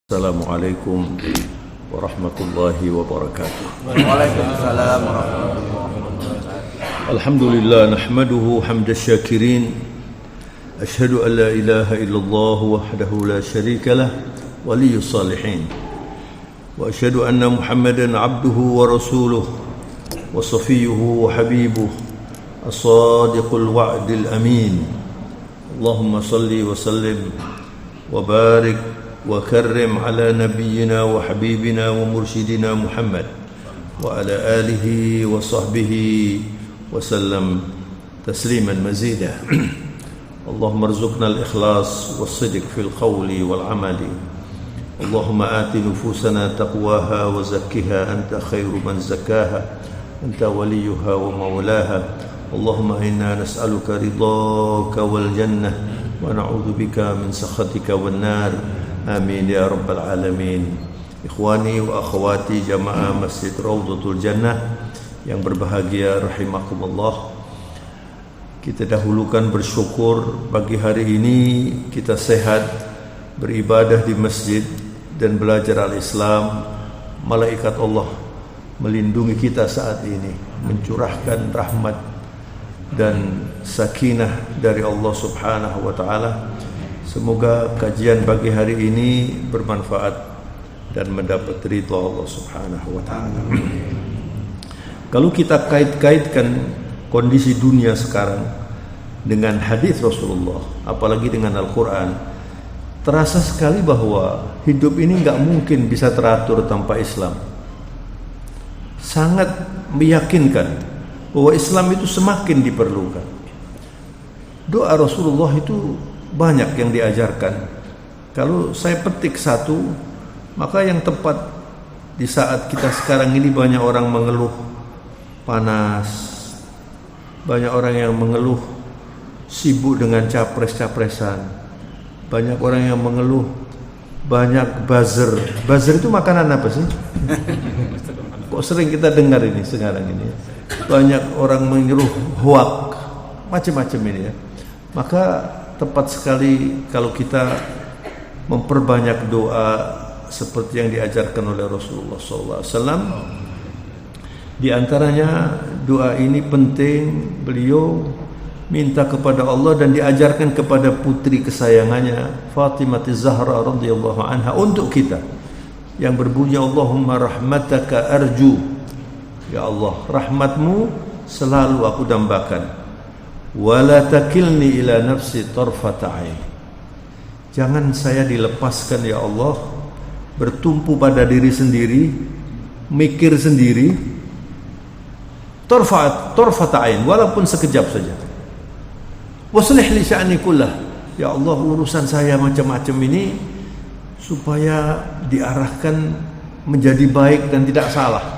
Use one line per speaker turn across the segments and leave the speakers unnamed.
Assalamualaikum warahmatullahi wabarakatuh.
Waalaikumsalam warahmatullahi wabarakatuh.
Alhamdulillah nahmaduhu hamda syakirin. Ashhadu an la ilaha illallah wahdahu la syarika lah waliyus salihin. Wa ashhadu anna Muhammadan abduhu wa rasuluh wa safiyyuhu wa habibuh as-sadiqul wa'dil amin. Allahumma salli wa sallim wa barik وكرم على نبينا وحبيبنا ومرشدنا محمد وعلى آله وصحبه وسلم تسليما مزيدا اللهم ارزقنا الإخلاص والصدق في القول والعمل اللهم آت نفوسنا تقواها وزكها أنت خير من زكاها أنت وليها ومولاها اللهم إنا نسألك رضاك والجنة ونعوذ بك من سخطك والنار Amin ya rabbal alamin. Ikhwani wa akhwati jamaah Masjid Raudhatul Jannah yang berbahagia rahimakumullah. Kita dahulukan bersyukur pagi hari ini kita sehat beribadah di masjid dan belajar al-Islam. Malaikat Allah melindungi kita saat ini, mencurahkan rahmat dan sakinah dari Allah Subhanahu wa taala. Semoga kajian pagi hari ini bermanfaat dan mendapat ridha Allah Subhanahu wa taala. Kalau kita kait-kaitkan kondisi dunia sekarang dengan hadis Rasulullah, apalagi dengan Al-Qur'an, terasa sekali bahwa hidup ini enggak mungkin bisa teratur tanpa Islam. Sangat meyakinkan bahwa Islam itu semakin diperlukan. Doa Rasulullah itu banyak yang diajarkan. Kalau saya petik satu, maka yang tepat di saat kita sekarang ini banyak orang mengeluh panas, banyak orang yang mengeluh sibuk dengan capres-capresan, banyak orang yang mengeluh banyak buzzer. Buzzer itu makanan apa sih? Kok sering kita dengar ini sekarang ini? Banyak orang mengeluh hoak, macam-macam ini ya. Maka tepat sekali kalau kita memperbanyak doa seperti yang diajarkan oleh Rasulullah SAW. Di antaranya doa ini penting, beliau minta kepada Allah dan diajarkan kepada putri kesayangannya Fatimah Zahra radhiyallahu anha untuk kita, yang berbunyi Allahumma rahmataka arju. Ya Allah, rahmatmu selalu aku dambakan. Wala takilni ila nafsi tarfata ain. Jangan saya dilepaskan ya Allah bertumpu pada diri sendiri, mikir sendiri, tarfata ain, walaupun sekejap saja. Waslih li sya'ni kullah. Ya Allah, urusan saya macam-macam ini supaya diarahkan menjadi baik dan tidak salah.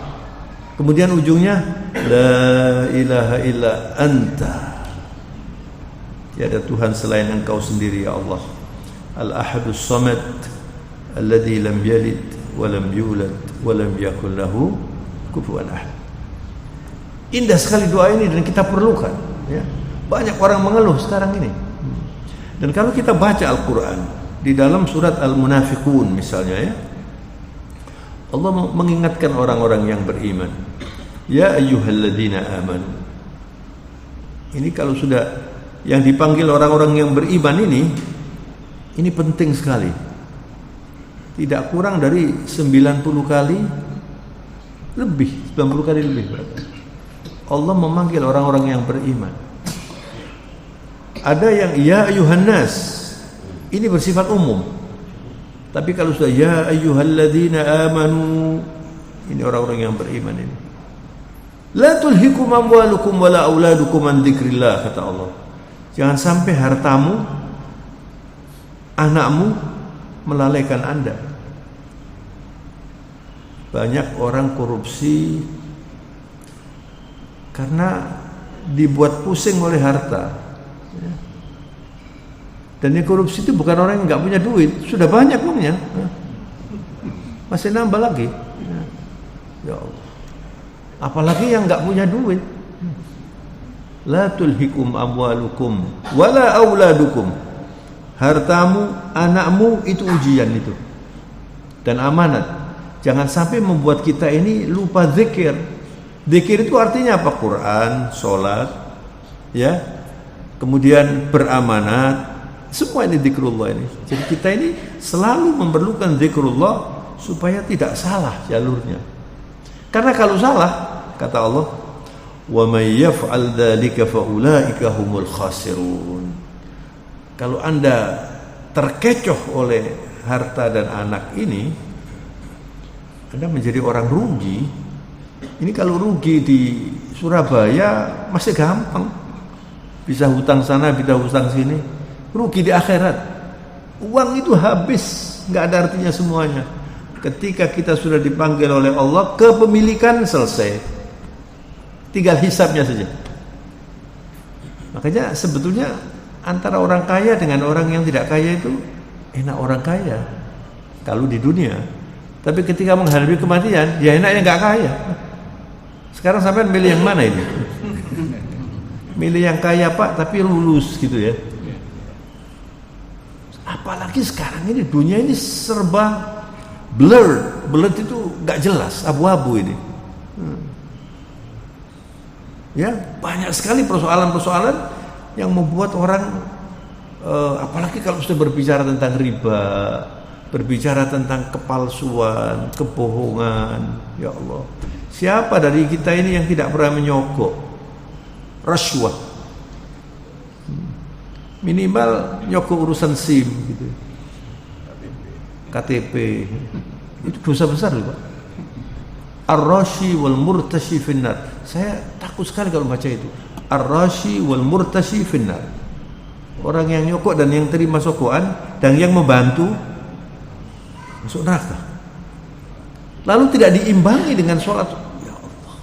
Kemudian ujungnya la ilaha illa anta. Tiada Tuhan selain Engkau sendiri ya Allah. Al-Ahadus Samad alladzi lam yalid wa lam yulad wa lam yakul lahu kufuwan ahad. Indah sekali doa ini dan kita perlukan ya. Banyak orang mengeluh sekarang ini. Dan kalau kita baca Al-Qur'an di dalam surat Al-Munafiqun misalnya ya, Allah mengingatkan orang-orang yang beriman. Ya ayyuhalladzina amanu. Ini kalau sudah yang dipanggil orang-orang yang beriman ini penting sekali. Tidak kurang dari 90 kali lebih, 90 kali lebih Allah memanggil orang-orang yang beriman. Ada yang ya ayuhan nas, ini bersifat umum. Tapi kalau sudah ya ayyuhalladzina amanu, ini orang-orang yang beriman ini. La tulhikum amwalukum wala auladukum an dzikrillah, kata Allah. Jangan sampai hartamu, anakmu melalaikan Anda. Banyak orang korupsi karena dibuat pusing oleh harta. Dan yang korupsi itu bukan orang yang nggak punya duit, sudah banyak punya, masih nambah lagi. Ya Allah, apalagi yang nggak punya duit. La tulhikum amwalukum wala auladukum. Hartamu, anakmu itu ujian itu. dan amanat. Jangan sampai membuat kita ini lupa zikir. Zikir itu artinya apa? Quran, sholat, ya, kemudian beramanat, semua ini zikrullah ini. Jadi kita ini selalu memerlukan zikrullah supaya tidak salah jalurnya. Karena kalau salah, kata Allah, wa may yaf'al dzalika fa ulaika humul khasirun. Kalau Anda terkecoh oleh harta dan anak ini, Anda menjadi orang rugi. Ini kalau rugi di Surabaya masih gampang, bisa hutang sana, bisa hutang sini. Rugi di akhirat, uang itu habis, nggak ada artinya semuanya. Ketika kita sudah dipanggil oleh Allah, kepemilikan selesai, tinggal hisabnya saja. Makanya sebetulnya antara orang kaya dengan orang yang tidak kaya itu enak orang kaya kalau di dunia, tapi ketika menghadapi kematian ya enaknya nggak kaya. Sekarang sampai milih yang mana ini? Milih yang kaya Pak tapi lulus gitu ya. Apalagi sekarang ini dunia ini serba blurred itu nggak jelas, abu-abu ini. Ya, banyak sekali persoalan-persoalan yang membuat orang, apalagi kalau sudah berbicara tentang riba, berbicara tentang kepalsuan, kebohongan. Ya Allah, siapa dari kita ini yang tidak pernah menyogok rasuah? Minimal nyogok urusan SIM gitu, KTP, itu dosa besar loh Pak. Ar-rashi wal murtashi finnar. Saya takut sekali kalau baca itu. Ar-rashi wal murtashi finnar. Orang yang nyokok dan yang terima sokokan dan yang membantu masuk neraka. Lalu tidak diimbangi dengan sholat. Ya Allah.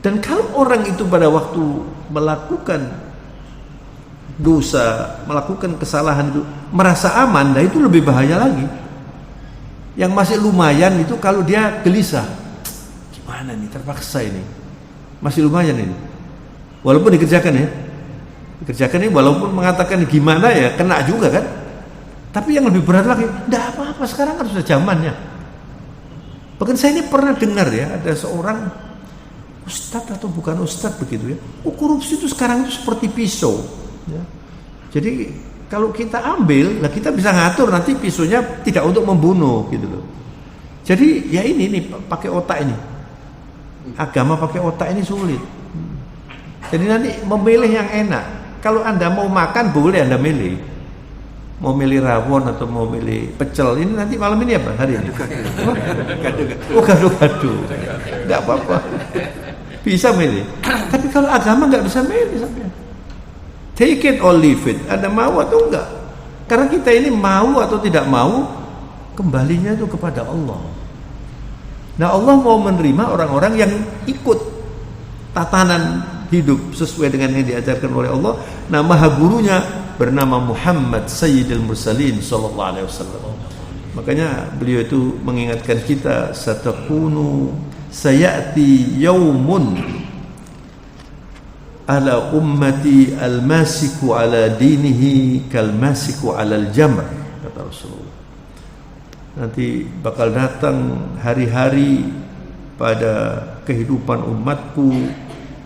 Dan kalau orang itu pada waktu melakukan dosa, melakukan kesalahan itu merasa aman, nah itu lebih bahaya lagi. Yang masih lumayan itu kalau dia gelisah, gimana nih, terpaksa ini, masih lumayan ini, walaupun dikerjakan ini, walaupun mengatakan gimana ya, kena juga kan. Tapi yang lebih berat lagi, tidak apa-apa, sekarang kan sudah zamannya. Bahkan saya ini pernah dengar ya, ada seorang ustadz atau bukan ustadz begitu ya, korupsi itu sekarang itu seperti pisau ya. Jadi kalau kita ambil, nah kita bisa ngatur nanti pisaunya tidak untuk membunuh gitu loh. Jadi ya ini pakai otak ini. Agama pakai otak ini sulit. Jadi nanti memilih yang enak. Kalau Anda mau makan boleh Anda milih. Mau milih rawon atau mau milih pecel. Ini nanti malam ini apa hari ini? Oh gaduh-gaduh. Enggak apa-apa. Bisa milih. Tapi kalau agama enggak bisa milih sampai. Take it or leave it. Anda mau atau enggak? Karena kita ini mau atau tidak mau, kembalinya itu kepada Allah. Nah Allah mau menerima orang-orang yang ikut tatanan hidup sesuai dengan yang diajarkan oleh Allah. Nah maha gurunya bernama Muhammad Sayyidil Mursalin sallallahu alaihi wasallam. Makanya beliau itu mengingatkan kita, satakunu sayati yaumun ala ummati al-masiku ala dinihi kal-masiku ala al-jamr, kata Rasulullah. Nanti bakal datang hari-hari pada kehidupan umatku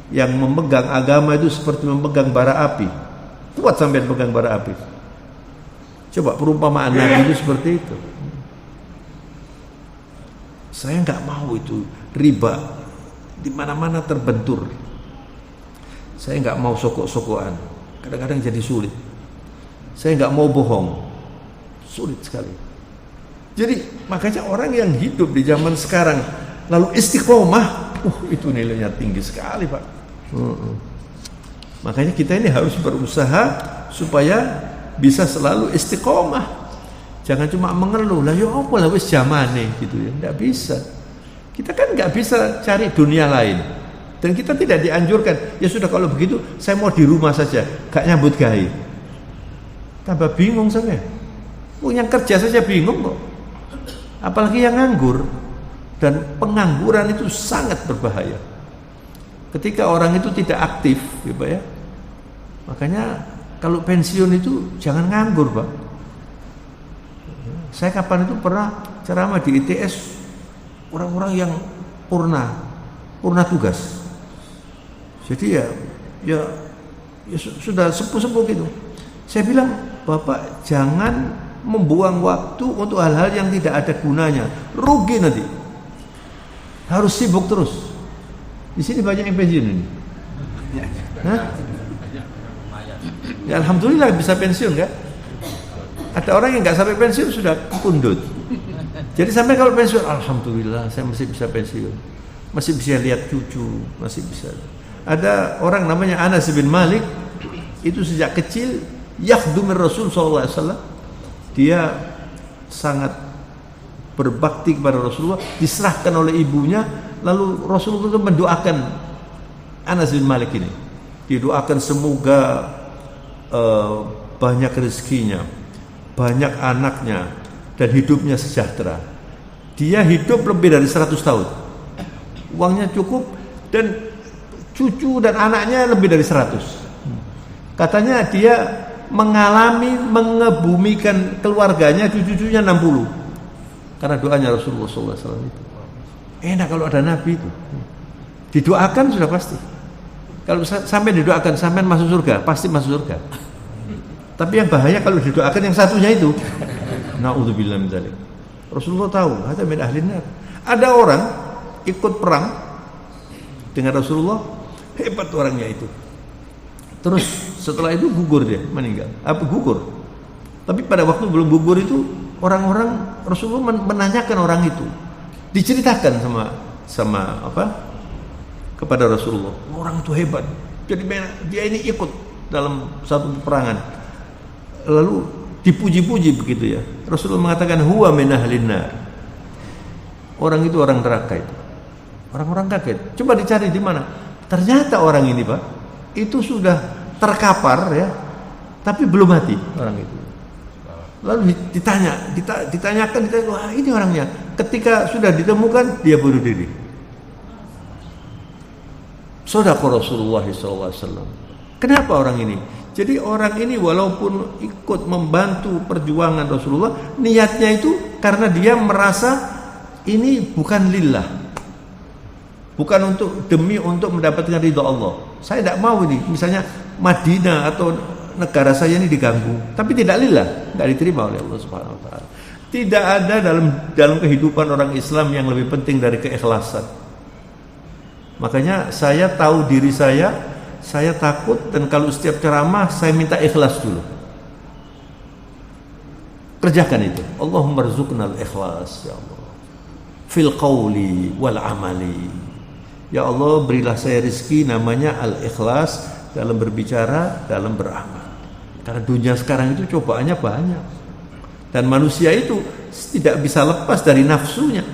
yang memegang agama itu seperti memegang bara api. Kuat sampai memegang bara api. Coba perumpamaan Nabi itu seperti itu. Saya nggak mau itu riba di mana-mana terbentur. Saya nggak mau sokok-sokokan, kadang-kadang jadi sulit. Saya nggak mau bohong, sulit sekali. Jadi makanya orang yang hidup di zaman sekarang lalu istiqomah, itu nilainya tinggi sekali Pak. Makanya kita ini harus berusaha supaya bisa selalu istiqomah. Jangan cuma mengeluh, lah ya apa lah wis zamane gitu ya. Nggak bisa. Kita kan nggak bisa cari dunia lain. Dan kita tidak dianjurkan, ya sudah kalau begitu saya mau di rumah saja, gak nyambut gawe. Tambah bingung saya. Yang kerja saja bingung kok. Apalagi yang nganggur. Dan pengangguran itu sangat berbahaya. Ketika orang itu tidak aktif, ya Pak ya. Makanya kalau pensiun itu jangan nganggur Pak. Saya kapan itu pernah ceramah di ITS orang-orang yang purna tugas. Jadi ya sudah sepuh-sepuh gitu. Saya bilang, Bapak jangan membuang waktu untuk hal-hal yang tidak ada gunanya, rugi nanti. Harus sibuk terus. Di sini banyak yang pensiun ini. Hah? Ya alhamdulillah bisa pensiun kan? Ada orang yang nggak sampai pensiun sudah kundut. Jadi sampai kalau pensiun, alhamdulillah saya masih bisa pensiun, masih bisa lihat cucu, masih bisa. Ada orang namanya Anas bin Malik, itu sejak kecil yakhdumir Rasul SAW. Dia sangat berbakti kepada Rasulullah, diserahkan oleh ibunya, lalu Rasulullah itu mendoakan Anas bin Malik ini. Didoakan semoga banyak rezekinya, banyak anaknya, dan hidupnya sejahtera. Dia hidup lebih dari 100 tahun. Uangnya cukup dan cucu dan anaknya lebih dari 100. Katanya dia mengalami mengebumikan keluarganya, cucu-cucunya 60. Karena doanya Rasulullah SAW itu. Enak kalau ada Nabi itu. Didoakan sudah pasti. Kalau sampai didoakan sampai masuk surga, pasti masuk surga. Tapi yang bahaya kalau didoakan yang satunya itu. Na'udzubillah min dzalik. Rasulullah tahu, ada min ahlin nar. Ada orang ikut perang dengan Rasulullah, hebat orangnya itu. Terus setelah itu gugur dia, meninggal. Gugur. Tapi pada waktu belum gugur itu, orang-orang Rasulullah menanyakan orang itu. Diceritakan sama kepada Rasulullah. Orang itu hebat. Jadi dia ini ikut dalam satu peperangan. Lalu dipuji-puji begitu ya. Rasulullah mengatakan huwa min ahlin nar. Orang itu orang neraka itu. Orang-orang kaget. Coba dicari di mana. Ternyata orang ini, Pak, itu sudah terkapar ya, tapi belum mati orang itu. Lalu ditanyakan, wah ini orangnya. Ketika sudah ditemukan, dia bunuh diri. Shadaqa Rasulullah SAW. Kenapa orang ini? Jadi orang ini walaupun ikut membantu perjuangan Rasulullah, niatnya itu karena dia merasa ini bukan lillah, bukan demi untuk mendapatkan ridha Allah. Saya tidak mau ini, misalnya Madinah atau negara saya ini diganggu, tapi tidak lillah, tidak diterima oleh Allah Subhanahu Wa Taala. Tidak ada dalam kehidupan orang Islam yang lebih penting dari keikhlasan. Makanya saya tahu diri saya takut, dan kalau setiap ceramah saya minta ikhlas dulu. Kerjakan itu. Allahumma rzuqnal ikhlas ya Allah. Fil qawli wal amali. Ya Allah, berilah saya rezeki namanya al-ikhlas dalam berbicara, dalam beramal. Karena dunia sekarang itu cobaannya banyak. Dan manusia itu tidak bisa lepas dari nafsunya.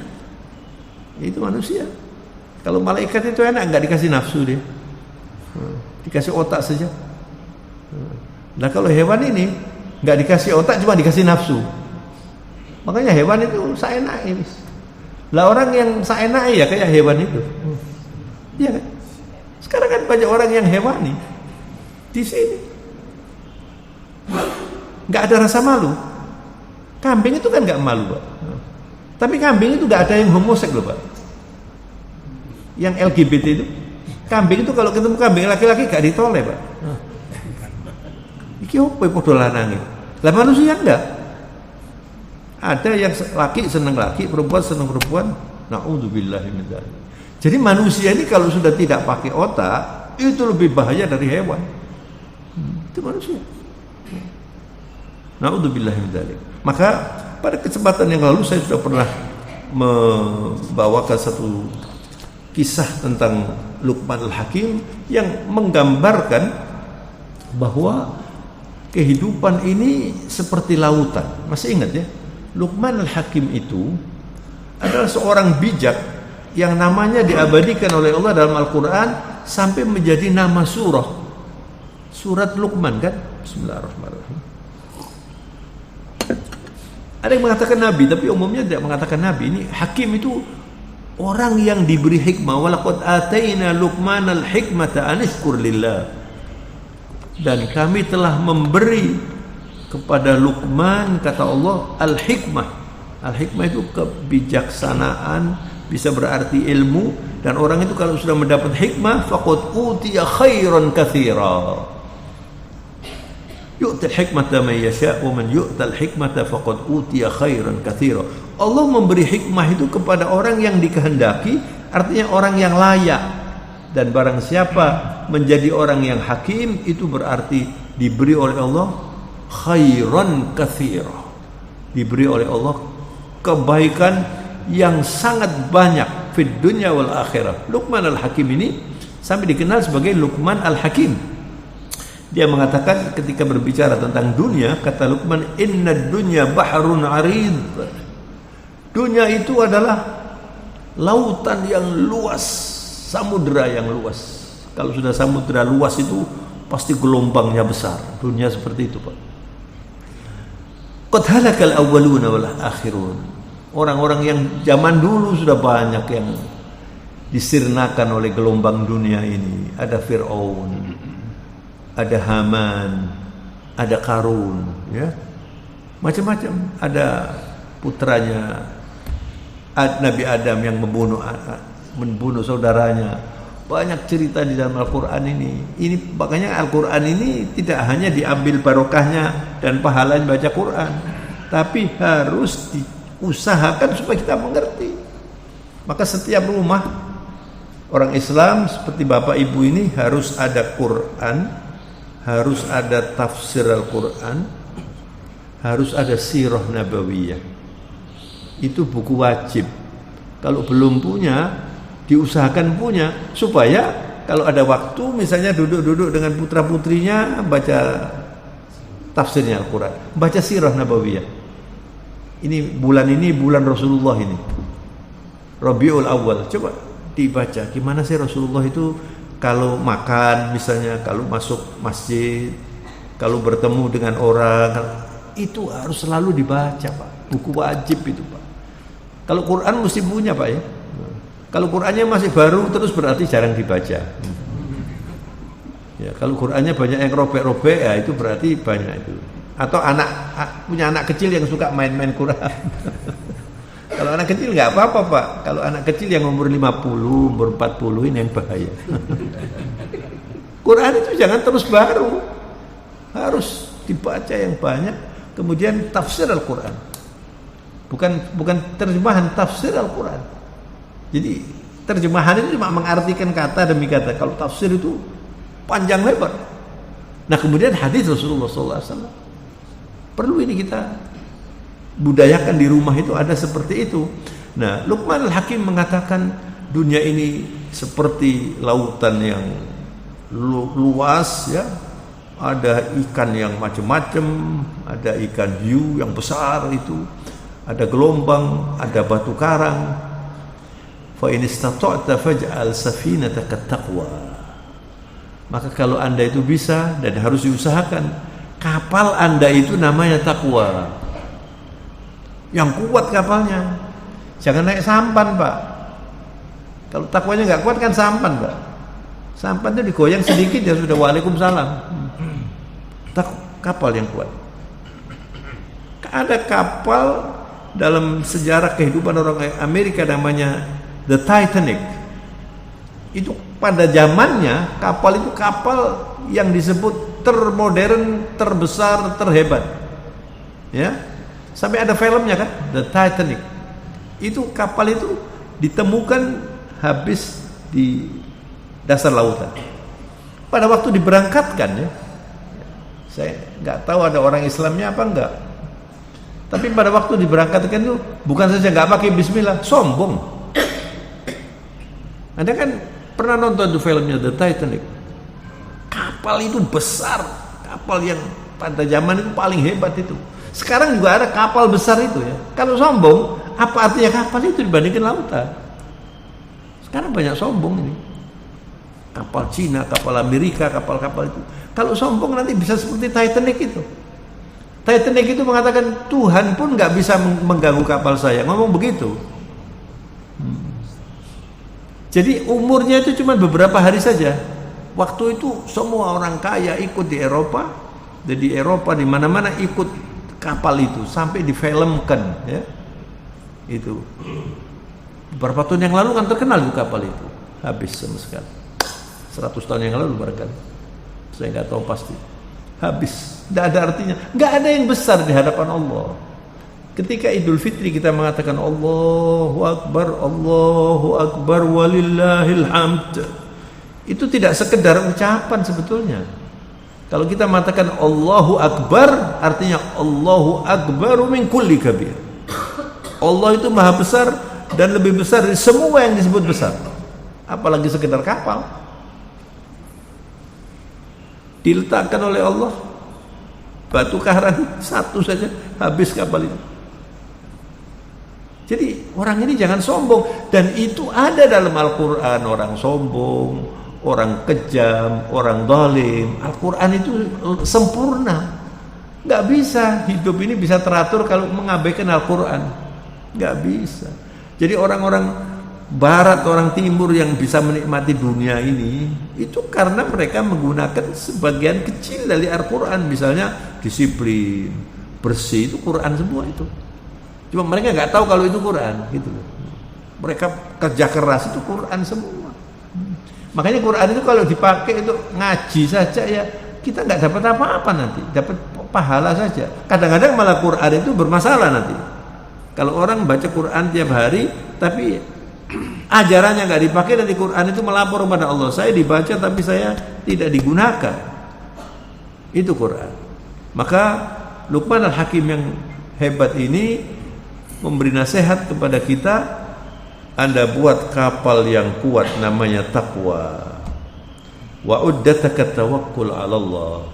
Itu manusia. Kalau malaikat itu enak, nggak dikasih nafsu dia. Dikasih otak saja. Nah kalau hewan ini nggak dikasih otak, cuma dikasih nafsu. Makanya hewan itu saenake. Lah orang yang saenake ya kayak hewan itu. Iya kan? Sekarang kan banyak orang yang hewani di sini. Nggak ada rasa malu. Kambing itu kan nggak malu, Pak. Tapi kambing itu nggak ada yang homoseks loh, Pak. Yang LGBT itu. Kambing itu kalau ketemu kambing laki-laki gak ditoleh, Pak. Iki opo padha lanange. Lah manusia enggak. Ada yang laki seneng laki, perempuan seneng perempuan. Na'udzubillahi min dzalik. Jadi manusia ini kalau sudah tidak pakai otak, itu lebih bahaya dari hewan. Itu manusia. Na'udzubillahi min dzalik. Maka pada kesempatan yang lalu saya sudah pernah membawakan satu kisah tentang Luqman al-Hakim yang menggambarkan bahwa kehidupan ini seperti lautan. Masih ingat ya? Luqman al-Hakim itu adalah seorang bijak yang namanya diabadikan oleh Allah dalam Al-Quran sampai menjadi nama surah. Surat Luqman kan? Bismillahirrahmanirrahim. Ada yang mengatakan Nabi, tapi umumnya tidak mengatakan Nabi. Ini Hakim itu orang yang diberi hikmah. Walaqad ataina Luqman al-hikmata an ishkur lillah. Dan kami telah memberi kepada Luqman, kata Allah, al-hikmah. Al-hikmah itu kebijaksanaan, bisa berarti ilmu, dan orang itu kalau sudah mendapat hikmah faqad utiya khairan katsira. Yu'til hikmata man yasha' wa man yu'tal hikmata faqad utiya khairan katsira. Allah memberi hikmah itu kepada orang yang dikehendaki, artinya orang yang layak. Dan barang siapa menjadi orang yang hakim, itu berarti diberi oleh Allah khairan katsira. Diberi oleh Allah kebaikan yang sangat banyak fid dunya wal akhirah. Luqman al-Hakim ini sampai dikenal sebagai Luqman al-Hakim. Dia mengatakan ketika berbicara tentang dunia, kata Luqman, inna dunya bahrun arid. Dunia itu adalah lautan yang luas, samudera yang luas. Kalau sudah samudera luas itu pasti gelombangnya besar. Dunia seperti itu, Pak. Qad halakal awwaluna wal akhirun. Orang-orang yang zaman dulu sudah banyak yang disirnakan oleh gelombang dunia ini. Ada Fir'aun, ada Haman, ada Qarun, ya, macam-macam. Ada putranya Nabi Adam yang membunuh saudaranya. Banyak cerita di dalam Al-Quran ini. Makanya Al-Quran ini tidak hanya diambil barokahnya dan pahalanya baca Quran, tapi harus diusahakan supaya kita mengerti. Maka setiap rumah orang Islam seperti bapak ibu ini harus ada Quran, harus ada tafsir Al-Quran, harus ada sirah nabawiyah. Itu buku wajib. Kalau belum punya, diusahakan punya, supaya kalau ada waktu misalnya duduk-duduk dengan putra-putrinya baca tafsirnya Al-Quran, baca sirah nabawiyah. Ini bulan Rasulullah ini, Rabiul Awal. Coba dibaca gimana sih Rasulullah itu kalau makan misalnya, kalau masuk masjid, kalau bertemu dengan orang, itu harus selalu dibaca, Pak. Buku wajib itu, Pak. Kalau Quran mesti punya, Pak, ya. Kalau Qurannya masih baru terus berarti jarang dibaca. Ya, kalau Qurannya banyak yang robek-robek, ya itu berarti banyak itu. Atau punya anak kecil yang suka main-main Quran. Kalau anak kecil nggak apa-apa, Pak. Kalau anak kecil yang umur 50, umur 40 ini yang bahaya. Quran itu jangan terus baru. Harus dibaca yang banyak. Kemudian tafsir Al-Quran. Bukan terjemahan, tafsir Al-Quran. Jadi terjemahan itu cuma mengartikan kata demi kata. Kalau tafsir itu panjang lebar. Nah, kemudian hadis Rasulullah SAW. Perlu ini kita budayakan di rumah itu ada seperti itu. Nah, Luqman al-Hakim mengatakan dunia ini seperti lautan yang luas, ya. Ada ikan yang macam-macam, ada ikan hiu yang besar itu, ada gelombang, ada batu karang. Fa in istata'ta faj'al safinataka taqwa. Maka kalau Anda itu bisa dan harus diusahakan, kapal Anda itu namanya takwa. Yang kuat kapalnya. Jangan naik sampan, Pak. Kalau takwanya nggak kuat kan sampan, Pak. Sampan itu digoyang sedikit ya sudah waalaikumsalam. Kapal yang kuat. Ada kapal dalam sejarah kehidupan orang Amerika namanya The Titanic. Itu pada zamannya kapal itu kapal yang disebut termodern, terbesar, terhebat. Ya. Sampai ada filmnya kan, The Titanic. Itu kapal itu ditemukan habis di dasar lautan. Pada waktu diberangkatkan, ya. Saya nggak tahu ada orang Islamnya apa enggak. Tapi pada waktu diberangkatkan itu bukan saja nggak pakai bismillah, sombong. Anda kan pernah nonton tuh filmnya The Titanic. Kapal itu besar, kapal yang pada zaman itu paling hebat itu. Sekarang juga ada kapal besar itu, ya. Kalau sombong, apa artinya kapal itu dibandingkan lautan? Sekarang banyak sombong ini. Kapal Cina, kapal Amerika, kapal-kapal itu. Kalau sombong nanti bisa seperti Titanic itu. Titanic itu mengatakan Tuhan pun nggak bisa mengganggu kapal saya, ngomong begitu. Jadi umurnya itu cuma beberapa hari saja. Waktu itu semua orang kaya ikut di Eropa, Jadi Eropa di mana-mana ikut kapal itu sampai difilmkan, ya. Itu beberapa tahun yang lalu kan terkenal itu kapal itu, habis sama sekali. 100 tahun yang lalu barangkali, saya nggak tahu pasti. Habis, tidak ada artinya, nggak ada yang besar di hadapan Allah. Ketika Idul Fitri kita mengatakan Allahu Akbar walillahil hamd, itu tidak sekedar ucapan sebetulnya. Kalau kita mengatakan Allahu Akbar, artinya Allahu Akbaru min kulli kabir. Allah itu maha besar dan lebih besar dari semua yang disebut besar. Apalagi sekedar kapal. Diletakkan oleh Allah batu karang satu saja, habis kapal itu. Jadi orang ini jangan sombong. Dan itu ada dalam Al-Quran. Orang sombong, orang kejam, orang zalim. Al-Quran itu sempurna. Gak bisa hidup ini bisa teratur kalau mengabaikan Al-Quran. Gak bisa. Jadi orang-orang Barat, orang Timur yang bisa menikmati dunia ini, itu karena mereka menggunakan sebagian kecil dari Al-Quran. Misalnya disiplin, bersih, itu Quran semua itu. Cuma mereka gak tahu kalau itu Quran gitu loh. Mereka kerja keras itu Quran semua. Makanya Quran itu kalau dipakai itu ngaji saja ya, kita nggak dapat apa-apa nanti, dapat pahala saja. Kadang-kadang malah Quran itu bermasalah nanti. Kalau orang baca Quran tiap hari, tapi ajarannya nggak dipakai, nanti Quran itu melapor kepada Allah. Saya dibaca tapi saya tidak digunakan. Itu Quran. Maka Luqman Al-Hakim yang hebat ini memberi nasihat kepada kita. Anda buat kapal yang kuat namanya takwa. Wa uddataka tawakkul 'ala Allah.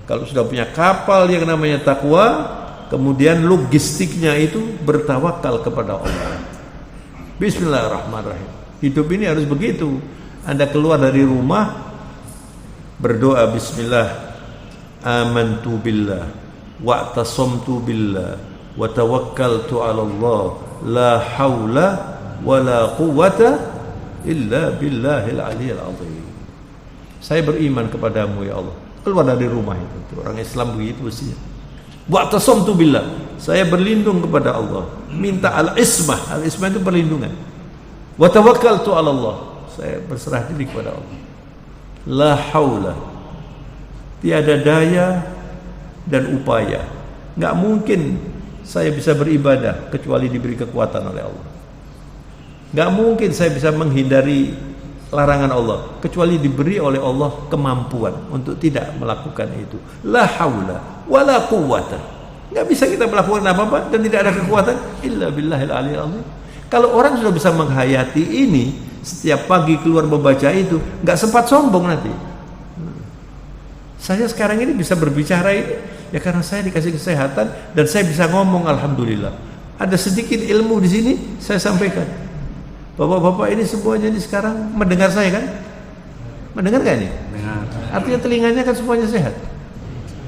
Kalau sudah punya kapal yang namanya takwa, kemudian logistiknya itu bertawakal kepada Allah. Bismillahirrahmanirrahim. Hidup ini harus begitu. Anda keluar dari rumah, berdoa bismillah, amantu billah wa tasamtu billah wa tawakkaltu 'ala Allah, la haula wala quwwata illa billahil aliyyil azim. Saya beriman kepadamu ya Allah. Keluar dari rumah itu. Orang Islam begitu mestinya. Wa tasamtu billah, saya berlindung kepada Allah. Minta al-ismah. Al-ismah itu perlindungan. Wa tawakkaltu 'ala Allah, saya berserah diri kepada Allah. La haula, tiada daya dan upaya. Enggak mungkin saya bisa beribadah kecuali diberi kekuatan oleh Allah. Gak mungkin saya bisa menghindari larangan Allah kecuali diberi oleh Allah kemampuan untuk tidak melakukan itu. La haula wala quwwata. Gak bisa kita melakukan apa-apa dan tidak ada kekuatan illa billahil aliyyil azim. Kalau orang sudah bisa menghayati ini, setiap pagi keluar membaca itu, gak sempat sombong nanti. Saya sekarang ini bisa berbicara ini ya karena saya dikasih kesehatan dan saya bisa ngomong alhamdulillah. Ada sedikit ilmu di sini saya sampaikan. Bapak-bapak ini semuanya ini sekarang mendengar saya kan? Mendengar gak ini? Mendengar. Artinya telinganya kan semuanya sehat.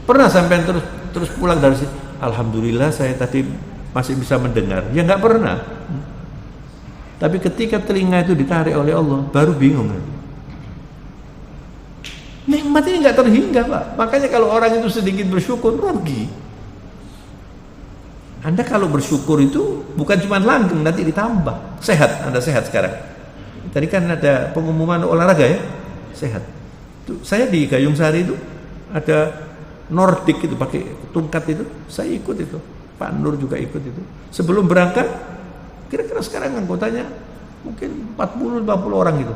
Pernah sampai terus pulang dari sini, alhamdulillah saya tadi masih bisa mendengar. Ya nggak pernah. Tapi ketika telinga itu ditarik oleh Allah, baru bingung. Nikmat ini nggak terhingga Pak. Makanya kalau orang itu sedikit bersyukur, rugi. Anda kalau bersyukur itu bukan cuma langgeng, nanti ditambah. Sehat, Anda sehat sekarang. Tadi kan ada pengumuman olahraga ya, sehat. Tuh, saya di Gayung Sari itu ada Nordic itu pakai tungkat itu, saya ikut itu. Pak Nur juga ikut itu. Sebelum berangkat, kira-kira sekarang anggotanya mungkin 40-50 orang gitu.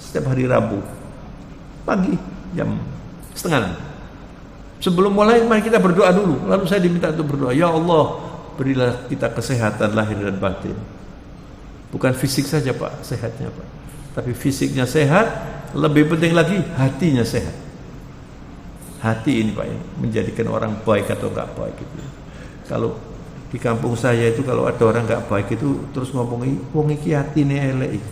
Setiap hari Rabu pagi jam 5:30. Sebelum mulai, mari kita berdoa dulu. Lalu saya diminta untuk berdoa. Ya Allah, berilah kita kesehatan lahir dan batin. Bukan fisik saja Pak, sehatnya Pak. Tapi fisiknya sehat, lebih penting lagi hatinya sehat. Hati ini Pak, menjadikan orang baik atau enggak baik itu. Kalau di kampung saya itu kalau ada orang enggak baik itu terus ngomong, wong iki atine elek.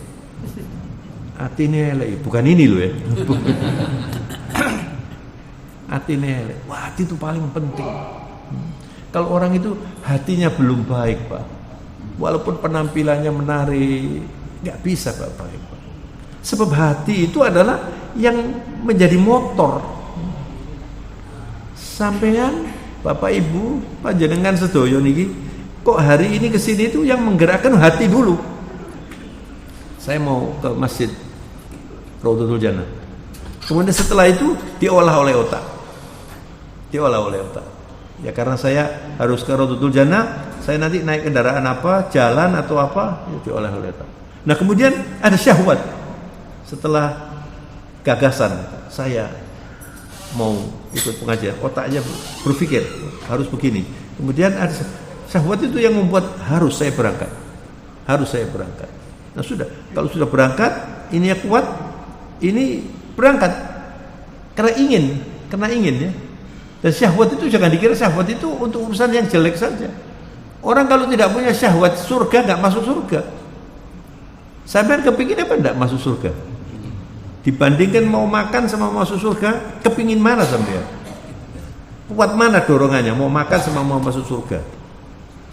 Atine elek, bukan ini loh ya. Hatinya elek. Wah, hati itu paling penting. Kalau orang itu hatinya belum baik Pak, walaupun penampilannya menarik, nggak bisa Pak baik Pak. Sebab hati itu adalah yang menjadi motor. sampean Bapak Ibu panjenengan sedoyo niki kok hari ini kesini itu yang menggerakkan hati dulu. Saya mau ke masjid Raudhatul Jannah. Kemudian setelah itu diolah oleh otak. Ya karena saya harus ke Raudhatul Jannah, saya nanti naik kendaraan apa, jalan atau apa, ya diolah oleh otak. Nah kemudian ada syahwat. Setelah gagasan saya mau ikut pengajian, otaknya berpikir harus begini. Kemudian ada syahwat itu yang membuat harus saya berangkat. Nah sudah, kalau sudah berangkat, ini ya kuat, ini berangkat karena ingin ya. Dan syahwat itu jangan dikira syahwat itu untuk urusan yang jelek saja. Orang kalau tidak punya syahwat surga nggak masuk surga. Sampai kepingin apa enggak masuk surga? Dibandingkan mau makan sama masuk surga, kepingin mana sampean? Kuat mana dorongannya mau makan sama mau masuk surga?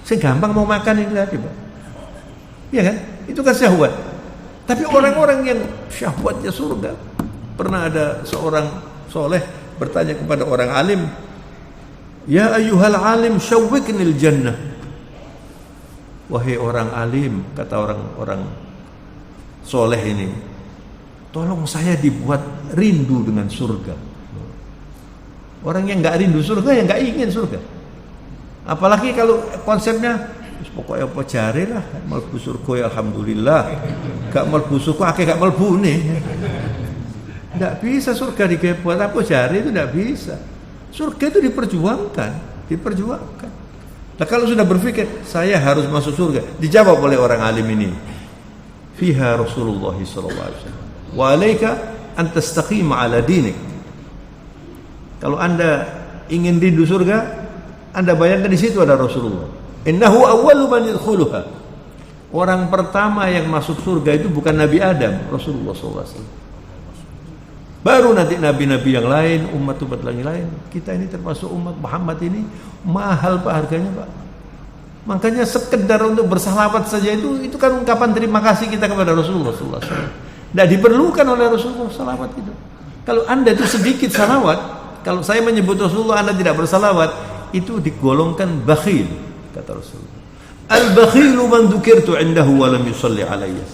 Segampang mau makan ini tadi, Pak. Iya kan? Itu kan syahwat. Tapi orang-orang yang syahwatnya surga, pernah ada seorang soleh bertanya kepada orang alim, ya ayyuhal alim syawwiknil jannah. Wahai orang alim, kata orang-orang soleh ini, tolong saya dibuat rindu dengan surga. Orang yang nggak rindu surga, yang nggak ingin surga. Apalagi kalau konsepnya pokoknya apa jare lah, mlebu surga ya alhamdulillah. Gak mlebu surga akeh gak mlebu nih. Nggak bisa surga dibuat apa jare, itu nggak bisa. Surga itu diperjuangkan. Nah kalau sudah berpikir saya harus masuk surga, dijawab oleh orang alim ini, fiha Rasulullah sallallahu alaihi wasallam. Wa alaika an tastaqima ala dinik. Kalau Anda ingin rindu surga, Anda bayangkan di situ ada Rasulullah. Innahu awwalu man yadkhuluha. Orang pertama yang masuk surga itu bukan Nabi Adam, Rasulullah sallallahu alaihi wasallam. Baru nanti nabi-nabi yang lain, umat-umat lain. Kita ini termasuk umat Muhammad ini mahal Pak harganya Pak. Makanya sekedar untuk bersalawat saja itu kan ungkapan terima kasih kita kepada Rasulullah sallallahu alaihi wasallam. Tidak diperlukan oleh Rasulullah salawat itu. Kalau Anda itu sedikit salawat, kalau saya menyebut Rasulullah Anda tidak bersalawat, itu digolongkan bakhil, kata Rasulullah. Al-bakhilu man dzukirtu indahu wa lam yusalli alayya.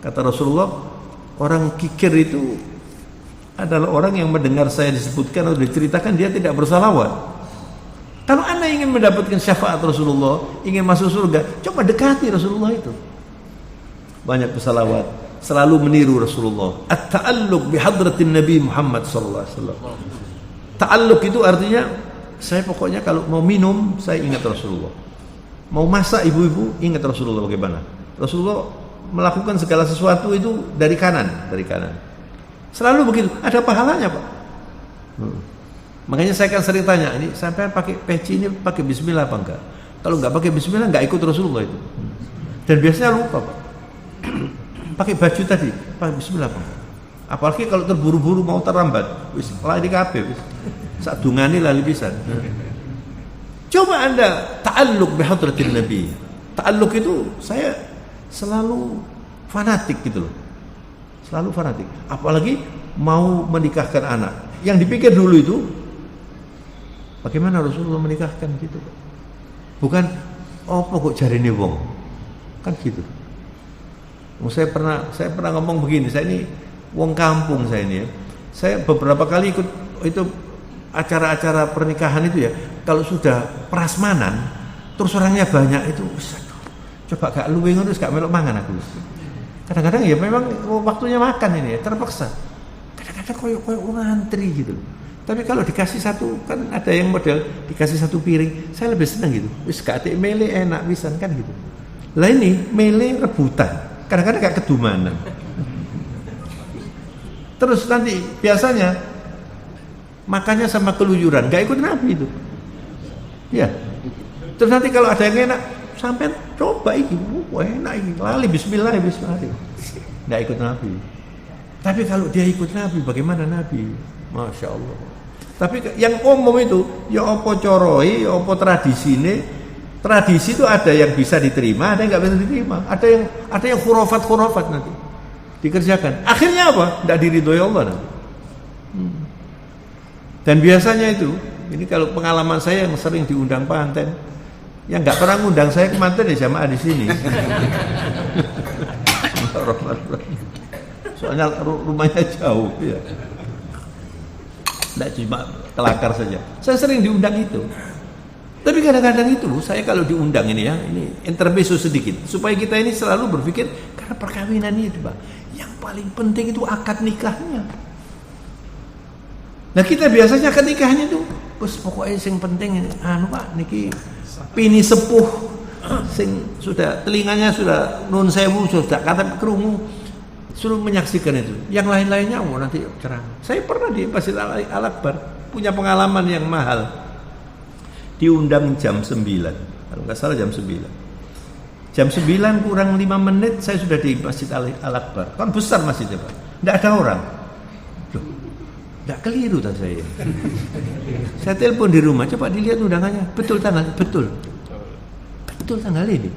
Kata Rasulullah, orang kikir itu adalah orang yang mendengar saya disebutkan atau diceritakan dia tidak bersalawat. Kalau Anda ingin mendapatkan syafaat Rasulullah, ingin masuk surga, coba dekati Rasulullah itu. Banyak bersalawat, selalu meniru Rasulullah. At-ta'alluq bi hadratin Nabi Muhammad sallallahu alaihi wasallam. Ta'alluq itu artinya saya pokoknya kalau mau minum saya ingat Rasulullah. Mau masak ibu-ibu ingat Rasulullah bagaimana. Rasulullah melakukan segala sesuatu itu dari kanan. Selalu begitu, ada pahalanya Pak. Makanya saya kan sering tanya, ini sampai pakai peci ini pakai bismillah apa enggak? Kalau enggak pakai bismillah enggak ikut Rasulullah itu. Dan biasanya lupa Pak. Pakai baju tadi, pakai bismillah apa enggak? Apalagi kalau terburu-buru mau terlambat, wis lali kabeh wis. Sak dungane lali pisan. Coba Anda ta'alluq bi hadratin Nabi. Ta'alluq itu saya selalu fanatik gitu loh. Selalu fanatik. Apalagi mau menikahkan anak. Yang dipikir dulu itu bagaimana Rasulullah menikahkan gitu. Bukan apa kok jarine wong. Kan gitu. Saya pernah ngomong begini, saya ini wong kampung saya ini ya. Saya beberapa kali ikut itu acara-acara pernikahan itu ya. Kalau sudah prasmanan terus orangnya banyak itu aduh, coba gak luwe ngono gak melok mangan aku. Kadang-kadang ya memang waktunya makan ini ya, terpaksa. Kadang-kadang koyo ngantri gitu. Tapi kalau dikasih satu, kan ada yang model dikasih satu piring, saya lebih senang gitu. Wis gak atik mele enak pisan kan gitu. Lah ini mele rebutan. Kadang-kadang gak kedumanan. Terus nanti biasanya makannya sama keluyuran, gak ikut Nabi itu. Ya. Terus nanti kalau ada yang enak, sampai coba ini, enak ini, lali bismillah. Nggak ikut Nabi. Tapi kalau dia ikut Nabi, bagaimana Nabi? Masya Allah. Tapi yang umum itu, ya apa coroi, ya apa tradisi ini. Tradisi itu ada yang bisa diterima, ada yang nggak bisa diterima. Ada yang khurafat nanti dikerjakan. Akhirnya apa? Nggak diridhoi Allah nanti. Dan biasanya itu Ini kalau pengalaman saya yang sering diundang Panten, yang nggak pernah ngundang saya ke Panten ya jamaah di sini. Soalnya rumahnya jauh ya. Nggak cuma kelakar saja. Saya sering diundang itu. Tapi kadang-kadang itu saya kalau diundang ini ya, ini intermezzo sedikit supaya kita ini selalu berpikir karena perkawinan itu, Pak. Yang paling penting itu akad nikahnya. Nah, kita biasanya akad nikahnya itu wis pokoknya sing penting Pak niki pini sepuh sing sudah telinganya sudah nun sewu sudah kata krungu suruh menyaksikan itu. Yang lain-lainnya nanti ceramah. Saya pernah di Masjid Al-Akbar punya pengalaman yang mahal. Diundang jam 9. Kalau nggak salah jam 9. Jam 9 kurang 5 menit saya sudah di Masjid Al-Akbar. Kan besar masjidnya, Pak. Enggak ada orang. Loh, enggak keliru tak saya. Saya telepon di rumah, coba dilihat undangannya. Betul tanggal, betul. Betul tanggal ini.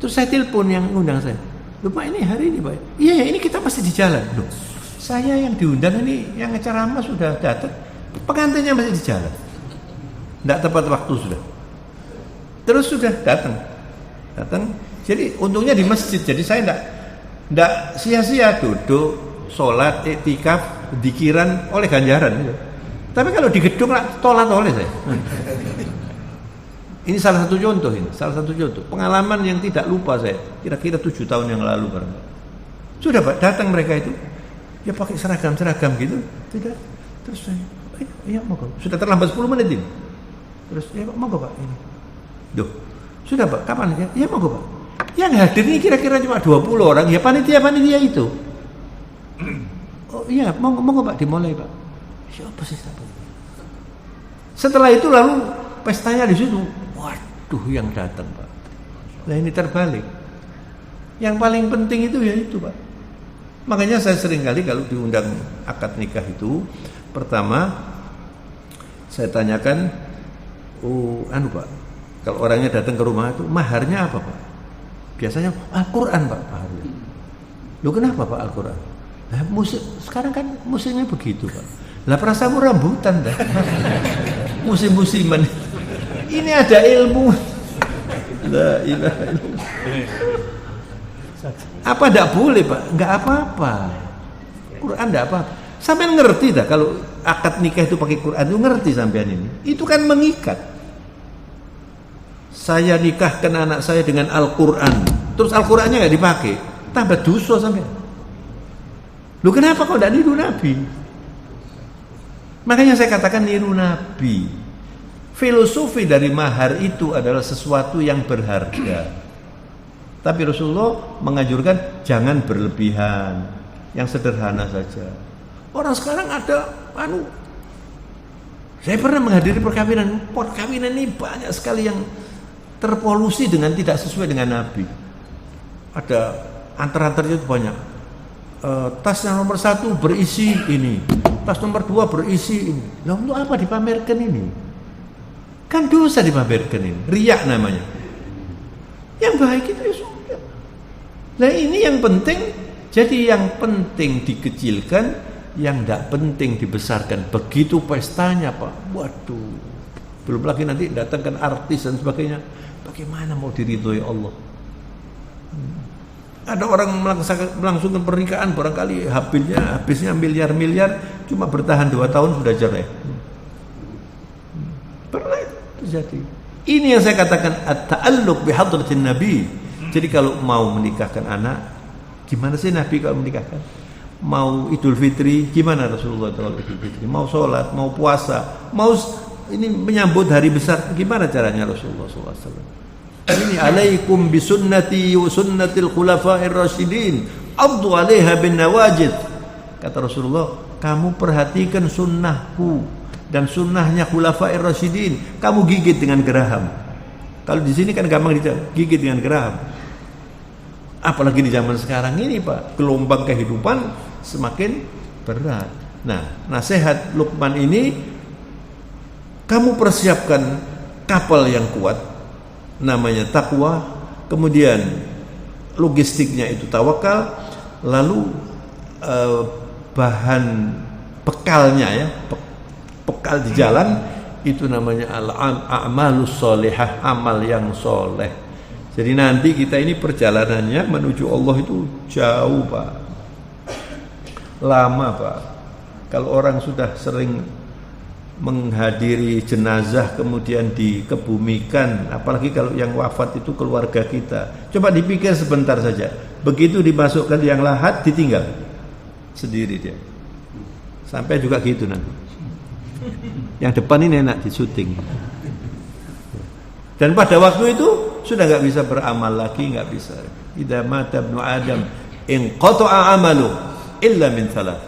Terus saya telepon yang undang saya. Loh Pak, ini hari ini Pak. Iya, ini kita masih di jalan. Loh, saya yang diundang ini, yang ceramah sudah datang. Pengantinnya masih di jalan. Enggak tepat waktu sudah. Terus sudah datang. Jadi untungnya di masjid. Jadi saya enggak sia-sia duduk, sholat, iktikaf, dikiran oleh ganjaran. Tapi kalau di gedung tolat oleh saya. Ini salah satu contoh ini, pengalaman yang tidak lupa saya. Kira-kira 7 tahun yang lalu barangkali. Sudah Pak, datang mereka itu, ya pakai seragam gitu, tidak. Terus saya, iya mau sudah terlambat 10 menit ini. Terus ya mau Pak ini. Duh, sudah Pak, kapan ya? Ya mau Pak. Yang hadir ini kira-kira cuma 20 orang, ya panitia itu. Oh iya, mau Pak dimulai Pak. Siapa sih siapa? Setelah itu lalu pestanya di situ. Waduh, yang datang Pak. Nah ini terbalik. Yang paling penting itu ya itu Pak. Makanya saya sering kali kalau diundang akad nikah itu, pertama saya tanyakan, Pak, kalau orangnya datang ke rumah itu maharnya apa Pak? Biasanya Al-Quran Pak maharnya. Loh kenapa Pak Al-Quran? Nah, sekarang kan musimnya begitu Pak. Lah perasamu rambutan dah. Musim-musiman. Ini ada ilmu. La ilaha illallah. Apa enggak boleh Pak? Enggak apa-apa. Quran enggak apa-apa. Sampean ngerti dah kalau akad nikah itu pakai Quran itu ngerti sampean ini. Itu kan mengikat. Saya nikahkan anak saya dengan Al-Quran. Terus Al-Qurannya enggak dipakai. Tambah dosa sampean. Loh kenapa kok enggak niru Nabi? Makanya saya katakan niru Nabi. Filosofi dari mahar itu adalah sesuatu yang berharga. Tapi Rasulullah menganjurkan jangan berlebihan, yang sederhana saja. Orang sekarang ada saya pernah menghadiri perkawinan ini banyak sekali yang terpolusi dengan tidak sesuai dengan Nabi. Ada antar-antarnya itu banyak. Tas yang nomor 1 berisi ini, tas nomor 2 berisi ini. Nah untuk apa dipamerkan ini? Kan dosa dipamerkan ini, riak namanya. Yang baik itu ya sudah. Nah ini yang penting. Jadi yang penting dikecilkan, yang tidak penting dibesarkan. Begitu pestanya Pak. Waduh, belum lagi nanti datangkan artis dan sebagainya. Bagaimana mau diridhoi Allah? Ada orang melangsungkan pernikahan barangkali habisnya miliar-miliar, cuma bertahan 2 tahun sudah cerai. Pernah terjadi. Ini yang saya katakan at-ta'alluq bi hadratin Nabi. Jadi kalau mau menikahkan anak, gimana sih Nabi kalau menikahkan? Mau Idul Fitri, gimana Rasulullah kalau Idul Fitri? Mau sholat, mau puasa, mau ini menyambut hari besar, gimana caranya Rasulullah SAW? Ini alaikum bisunnati wa sunnatil khulafa'ir rasyidin addu 'alaiha bin nawajid. Kata Rasulullah, kamu perhatikan sunnahku dan sunnahnya khulafa'ir rasyidin, kamu gigit dengan geraham. Kalau di sini kan gampang gigit dengan geraham. Apalagi di zaman sekarang ini Pak, gelombang kehidupan semakin berat. Nah, nasihat Luqman ini, kamu persiapkan kapal yang kuat, namanya takwa, kemudian logistiknya itu tawakal, lalu bahan bekalnya ya, bekal di jalan Itu namanya al-a'malus sholihah, amal yang soleh. Jadi nanti kita ini perjalanannya menuju Allah itu jauh Pak, lama Pak. Kalau orang sudah sering menghadiri jenazah kemudian dikebumikan, apalagi kalau yang wafat itu keluarga kita, coba dipikir sebentar saja, begitu dimasukkan yang lahat ditinggal sendiri dia, sampai juga gitu nanti. Yang depan ini enak disuting. Dan pada waktu itu sudah nggak bisa beramal lagi, nggak bisa. Idza mata ibnu Adam inqata'a amalu illa min thalath.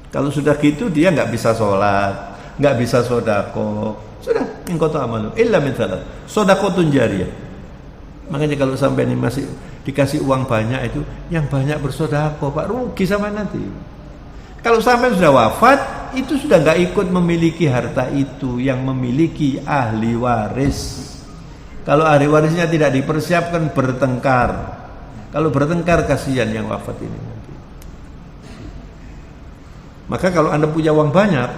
Kalau sudah gitu dia nggak bisa sholat, nggak bisa sodako, sudah inqata'a amalu illa min thalath. Sodaqotun jariyah. Makanya kalau sampai ini masih dikasih uang banyak itu, yang banyak bersodako Pak, rugi sama nanti. Kalau sampai sudah wafat, itu sudah nggak ikut memiliki harta itu, yang memiliki ahli waris. Kalau ahli warisnya tidak dipersiapkan, bertengkar. Kalau bertengkar, kasihan yang wafat ini nanti. Maka kalau Anda punya uang banyak,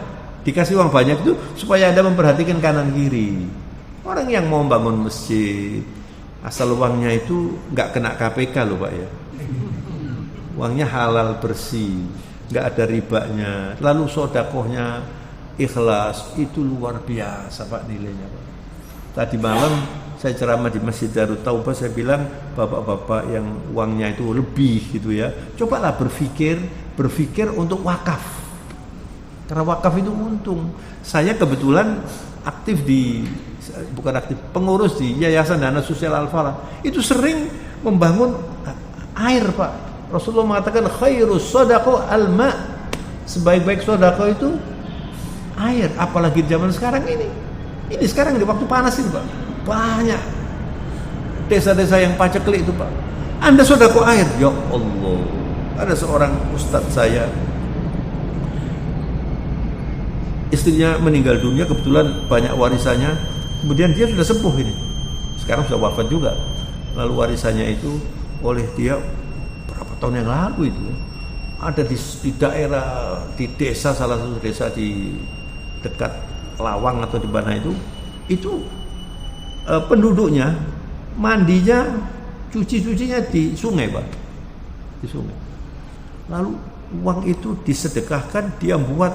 dikasih uang banyak itu supaya Anda memperhatikan kanan kiri. Orang yang mau bangun masjid, asal uangnya itu nggak kena KPK loh Pak ya. Uangnya halal bersih, nggak ada ribanya, lalu sodakohnya ikhlas, itu luar biasa Pak nilainya Pak. Tadi malam saya ceramah di Masjid Darut Taubah, saya bilang bapak-bapak yang uangnya itu lebih gitu ya, cobalah berpikir untuk wakaf, karena wakaf itu untung. Saya kebetulan pengurus di Yayasan Dana Sosial Al-Falah, itu sering membangun air Pak. Rasulullah mengatakan khairus shadaqah al-ma', sebaik-baik sedekah itu air, apalagi zaman sekarang ini. Ini sekarang di waktu panas ini Pak, banyak desa-desa yang paceklik itu Pak. Anda sedekah air, ya Allah. Ada seorang ustadz saya, istrinya meninggal dunia, kebetulan banyak warisannya, kemudian dia sudah sepuh ini, sekarang sudah wafat juga. Lalu warisannya itu oleh dia tahun yang lalu itu ada di daerah, di desa, salah satu desa di dekat Lawang atau di mana itu penduduknya mandinya, cucinya di sungai Pak, di sungai. Lalu uang itu disedekahkan, dia buat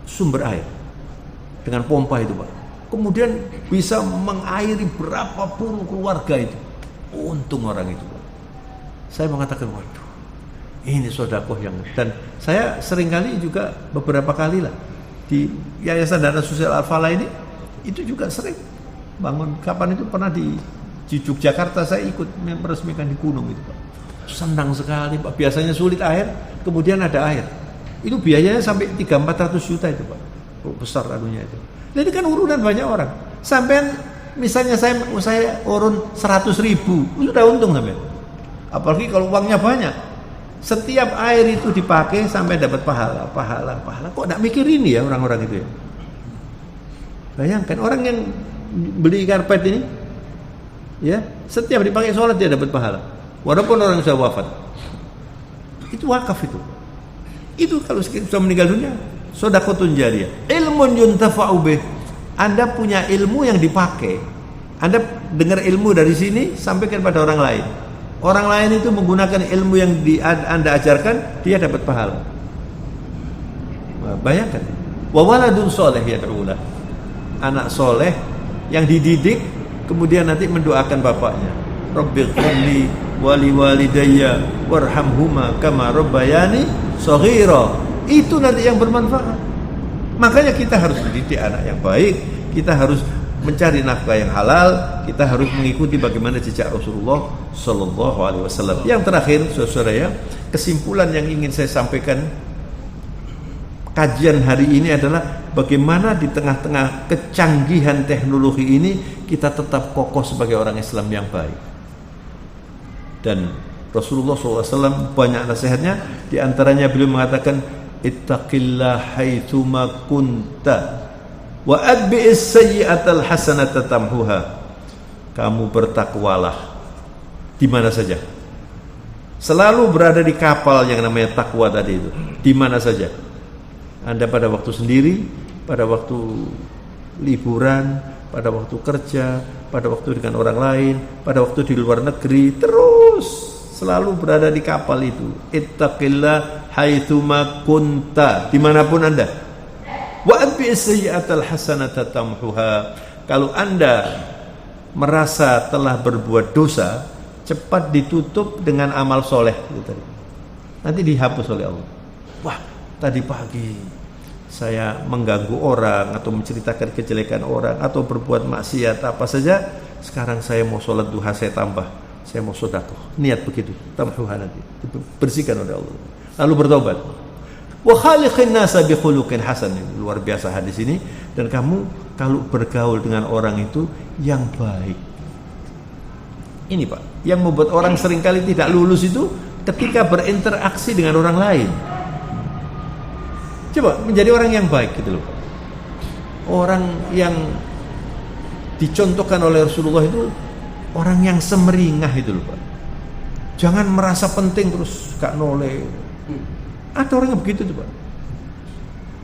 sumber air dengan pompa itu Pak, kemudian bisa mengairi berapapun keluarga itu. Untung orang itu Pak. Saya mengatakan, waduh, ini sedekah yang, dan saya seringkali juga beberapa kali lah di Yayasan Dana Sosial Al-Falah ini, itu juga sering bangun. Kapan itu pernah di Yogyakarta, saya ikut meresmikan di gunung itu Pak. Senang sekali Pak, biasanya sulit air, kemudian ada air. Itu biayanya sampai 300-400 juta itu Pak, besar anunya itu. Jadi kan urunan banyak orang. Sampai misalnya saya urun 100.000, sudah untung sampai. Apalagi kalau uangnya banyak, setiap air itu dipakai sampai dapat pahala. Kok tidak mikir ini ya orang-orang itu ya? Bayangkan orang yang beli karpet ini, ya setiap dipakai sholat dia dapat pahala, walaupun orang sudah wafat. Itu wakaf itu. Itu kalau sudah meninggal dunia, shadaqatun jariyah, ilmun yuntafa'u bih. Anda punya ilmu yang dipakai. Anda dengar ilmu dari sini sampaikan pada orang lain. Orang lain itu menggunakan ilmu yang Anda ajarkan, dia dapat pahala. Bayangkan. Wa waladun sholeh yad'ulah. Anak soleh yang dididik, kemudian nanti mendoakan bapaknya. Rabbighfirli wa liwalidayya warhamhuma kama rabbayani shaghira. Itu nanti yang bermanfaat. Makanya kita harus mendidik anak yang baik, kita harus mencari nafkah yang halal, kita harus mengikuti bagaimana jejak Rasulullah Sallallahu Alaihi Wasallam. Yang terakhir, saudara ya, kesimpulan yang ingin saya sampaikan kajian hari ini adalah bagaimana di tengah-tengah kecanggihan teknologi ini kita tetap kokoh sebagai orang Islam yang baik. Dan Rasulullah SAW banyak nasihatnya, di antaranya beliau mengatakan, ittaqillah haitsuma kunta wa adbi'is sayyi'atal hasanata tamhuha. Kamu bertakwalah di mana saja. Selalu berada di kapal yang namanya takwa tadi itu. Di mana saja. Anda pada waktu sendiri, pada waktu liburan, pada waktu kerja, pada waktu dengan orang lain, pada waktu di luar negeri, terus selalu berada di kapal itu. Ittaqillah haitsuma kunta, dimanapun Anda. Wa atbi'is sayyi'atal hasanata tamhuha. Kalau Anda merasa telah berbuat dosa, cepat ditutup dengan amal soleh gitu. Nanti dihapus oleh Allah. Wah, tadi pagi saya mengganggu orang atau menceritakan kejelekan orang atau berbuat maksiat apa saja, sekarang saya mau sholat duha, saya tambah, saya mau sedekah. Niat begitu, tamhuha nanti bersihkan oleh Allah. Lalu bertobat. Wa khaliqin nasa bi khuluqin hasan. Luar biasa hadis ini. Dan kamu kalau bergaul dengan orang itu yang baik. Ini Pak, yang membuat orang seringkali tidak lulus itu ketika berinteraksi dengan orang lain. Coba menjadi orang yang baik gitu loh Pak. Orang yang dicontohkan oleh Rasulullah itu orang yang semeringah itu loh Pak. Jangan merasa penting terus gak noleh. Ada orang yang begitu tuh Pak.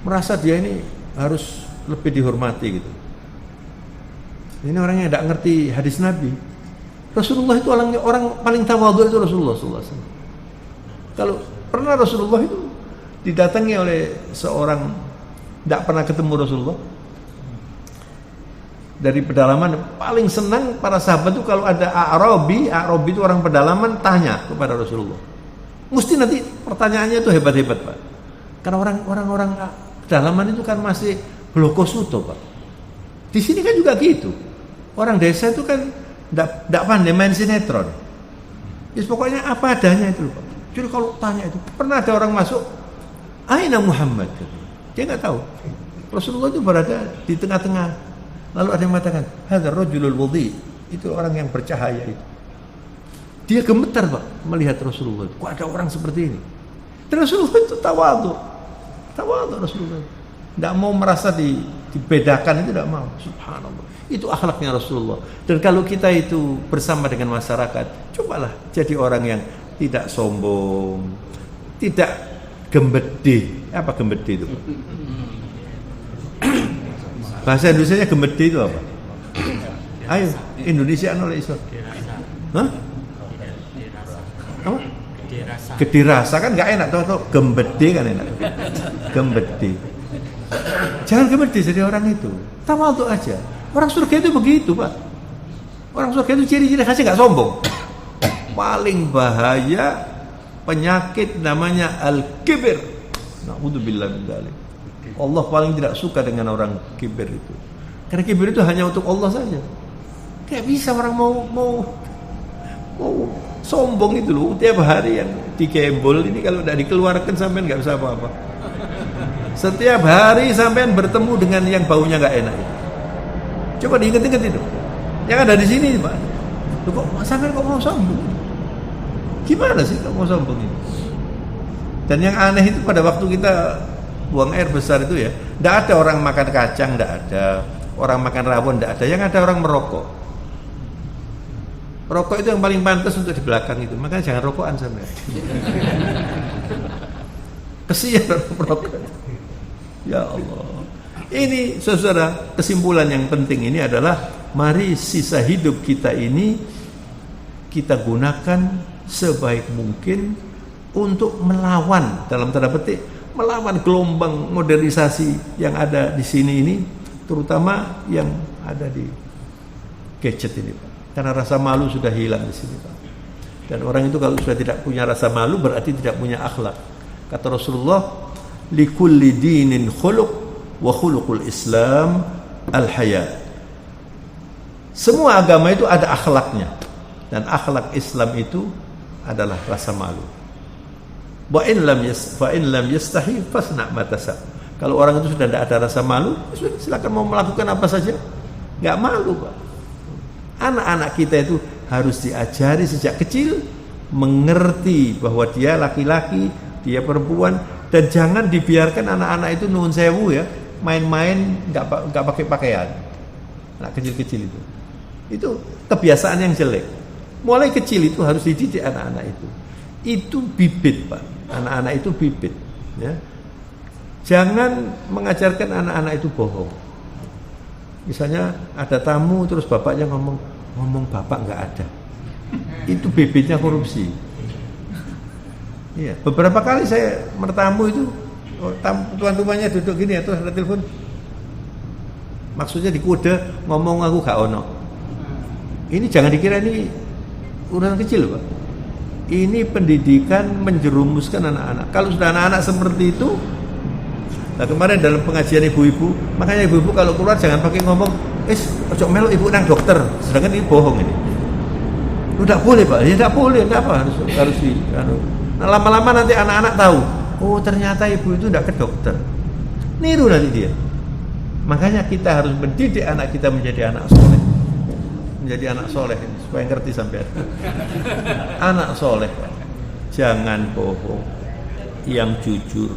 Merasa dia ini harus lebih dihormati gitu. Ini orang yang tidak ngerti hadis Nabi. Rasulullah itu orang paling tawadhu itu Rasulullah SAW. Kalau pernah Rasulullah itu didatangi oleh seorang, tidak pernah ketemu Rasulullah, dari pedalaman, paling senang para sahabat itu kalau ada A'rabi itu orang pedalaman tanya kepada Rasulullah. Mesti nanti pertanyaannya itu hebat-hebat Pak. Karena orang-orang pedalaman itu kan masih blokosuto Pak. Di sini kan juga gitu. Orang desa itu kan tidak pandai main sinetron. Yes, pokoknya apa adanya itu Pak. Jadi kalau tanya itu, pernah ada orang masuk, Aina Muhammad? Dia nggak tahu. Rasulullah itu berada di tengah-tengah. Lalu ada yang mengatakan, hadzal rajulul wudhi, itu orang yang bercahaya itu. Dia gemetar Pak melihat Rasulullah. Kok ada orang seperti ini? Dan Rasulullah itu tawadhu Rasulullah. Tidak mau merasa dibedakan, itu tidak mau. Subhanallah. Itu akhlaknya Rasulullah. Dan kalau kita itu bersama dengan masyarakat, cobalah jadi orang yang tidak sombong, tidak gembedi. Apa gembedi itu? Bahasa Indonesianya gembedi itu apa? Ayo, Indonesia oleh Islam. Hah? Apa? Gede rasa kan nggak enak tuh, gembedi kan enak. Gembedi. Jangan gembedi jadi orang itu. Tawadhu aja. Orang surga itu begitu Pak. Orang surga itu ciri-ciri khasnya nggak sombong. Paling bahaya penyakit namanya al-kibir. Na'udzubillah min dzalik. Allah paling tidak suka dengan orang kibir itu. Karena kibir itu hanya untuk Allah saja. Kayak bisa orang mau sombong itu loh. Tiap hari yang dikembol ini kalau tidak dikeluarkan sampean nggak bisa apa-apa. Setiap hari sampean bertemu dengan yang baunya nggak enak itu. Coba diingat-ingat itu. Yang ada di sini Pak. Loh, kok sampean kok mau sombong? Gimana sih kok mau sombong ini? Dan yang aneh itu pada waktu kita buang air besar itu ya, tidak ada orang makan kacang, tidak ada orang makan rawon, tidak ada. Yang ada orang merokok. Rokok itu yang paling pantas untuk di belakang itu. Makanya jangan rokokan sampean. Kesian orang merokok. Ya Allah. Ini saudara, kesimpulan yang penting ini adalah mari sisa hidup kita ini kita gunakan sebaik mungkin untuk melawan, dalam tanda petik, melawan gelombang modernisasi yang ada di sini ini, terutama yang ada di gadget ini Pak. Karena rasa malu sudah hilang di sini Pak. Dan orang itu kalau sudah tidak punya rasa malu berarti tidak punya akhlak. Kata Rasulullah, likulli dinin khuluq wa khuluqul Islam al-haya. Semua agama itu ada akhlaknya, dan akhlak Islam itu adalah rasa malu. Wa in lam yastahi fasna ma tasab. Kalau orang itu sudah tidak ada rasa malu, silakan mau melakukan apa saja, nggak malu Pak. Anak-anak kita itu harus diajari sejak kecil mengerti bahwa dia laki-laki, dia perempuan, dan jangan dibiarkan anak-anak itu nuwun sewu ya, main-main nggak pakai pakaian. Anak kecil-kecil itu kebiasaan yang jelek. Mulai kecil itu harus dididik anak-anak itu. Itu bibit Pak. Anak-anak itu bibit. Ya. Jangan mengajarkan anak-anak itu bohong. Misalnya ada tamu terus bapaknya ngomong bapak nggak ada. Itu bibitnya korupsi. Iya, beberapa kali saya bertamu itu tuan rumahnya duduk gini atau ada telepon. Maksudnya dikode ngomong aku gak ono. Ini jangan dikira ini urusan kecil, Pak. Ini pendidikan menjerumuskan anak-anak. Kalau sudah anak-anak seperti itu, nah kemarin dalam pengajian ibu-ibu, makanya ibu-ibu kalau keluar jangan pakai ngomong, ojo melo ibu nang dokter, sedangkan ini bohong ini. Udah boleh, Pak. Ya tidak boleh, enggak apa harus di Nah, lama-lama nanti anak-anak tahu, oh ternyata ibu itu tidak ke dokter. Niru nanti dia. Makanya kita harus mendidik anak kita menjadi anak soleh. Menjadi anak soleh supaya ngerti sampai anak soleh. Jangan bohong, yang jujur,